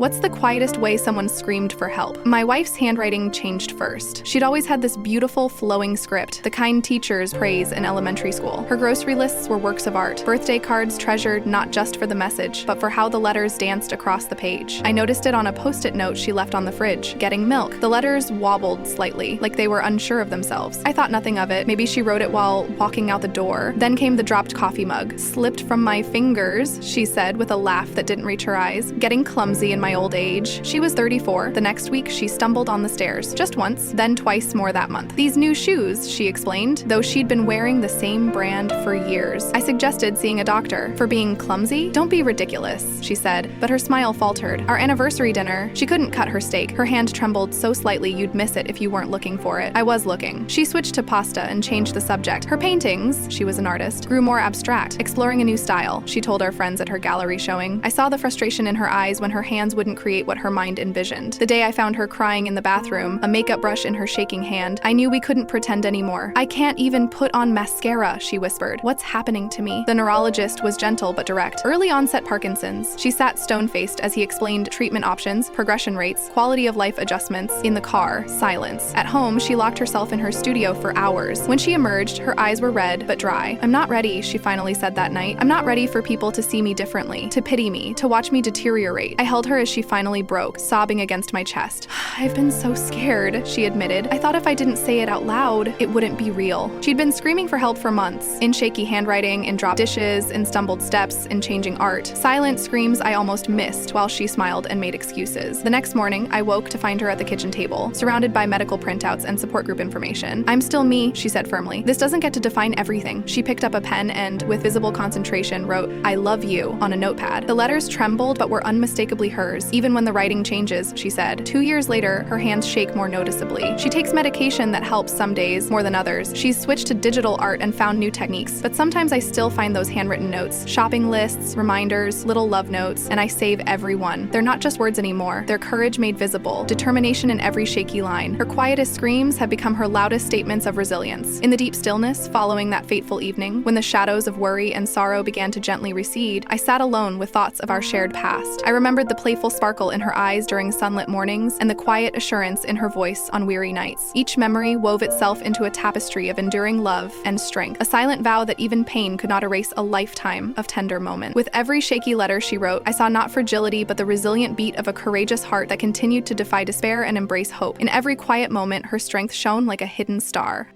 What's the quietest way someone screamed for help? My wife's handwriting changed first. She'd always had this beautiful, flowing script, the kind teachers praise in elementary school. Her grocery lists were works of art, birthday cards treasured not just for the message, but for how the letters danced across the page. I noticed it on a post-it note she left on the fridge. Getting milk. The letters wobbled slightly, like they were unsure of themselves. I thought nothing of it. Maybe she wrote it while walking out the door. Then came the dropped coffee mug. Slipped from my fingers, she said with a laugh that didn't reach her eyes. Getting clumsy in my old age. She was 34. The next week, she stumbled on the stairs. Just once, then twice more that month. These new shoes, she explained, though she'd been wearing the same brand for years. I suggested seeing a doctor. For being clumsy? Don't be ridiculous, she said, but her smile faltered. Our anniversary dinner, she couldn't cut her steak. Her hand trembled so slightly you'd miss it if you weren't looking for it. I was looking. She switched to pasta and changed the subject. Her paintings, she was an artist, grew more abstract, exploring a new style, she told our friends at her gallery showing. I saw the frustration in her eyes when her hands wouldn't create what her mind envisioned. The day I found her crying in the bathroom, a makeup brush in her shaking hand, I knew we couldn't pretend anymore. I can't even put on mascara, she whispered. What's happening to me? The neurologist was gentle but direct. Early onset Parkinson's. She sat stone-faced as he explained treatment options, progression rates, quality of life adjustments. In the car, silence. At home, she locked herself in her studio for hours. When she emerged, her eyes were red but dry. I'm not ready, she finally said that night. I'm not ready for people to see me differently, to pity me, to watch me deteriorate. I held her as she finally broke, sobbing against my chest. I've been so scared, she admitted. I thought if I didn't say it out loud, it wouldn't be real. She'd been screaming for help for months, in shaky handwriting, in dropped dishes, in stumbled steps, in changing art. Silent screams I almost missed while she smiled and made excuses. The next morning, I woke to find her at the kitchen table, surrounded by medical printouts and support group information. I'm still me, she said firmly. This doesn't get to define everything. She picked up a pen and, with visible concentration, wrote, I love you, on a notepad. The letters trembled but were unmistakably hers, even when the writing changes, she said. 2 years later, her hands shake more noticeably. She takes medication that helps some days, more than others. She's switched to digital art and found new techniques, but sometimes I still find those handwritten notes, shopping lists, reminders, little love notes, and I save every one. They're not just words anymore. They're courage made visible, determination in every shaky line. Her quietest screams have become her loudest statements of resilience. In the deep stillness following that fateful evening, when the shadows of worry and sorrow began to gently recede, I sat alone with thoughts of our shared past. I remembered the playful sparkle in her eyes during sunlit mornings and the quiet assurance in her voice on weary nights. Each memory wove itself into a tapestry of enduring love and strength, a silent vow that even pain could not erase a lifetime of tender moments. With every shaky letter she wrote, I saw not fragility but the resilient beat of a courageous heart that continued to defy despair and embrace hope. In every quiet moment, her strength shone like a hidden star.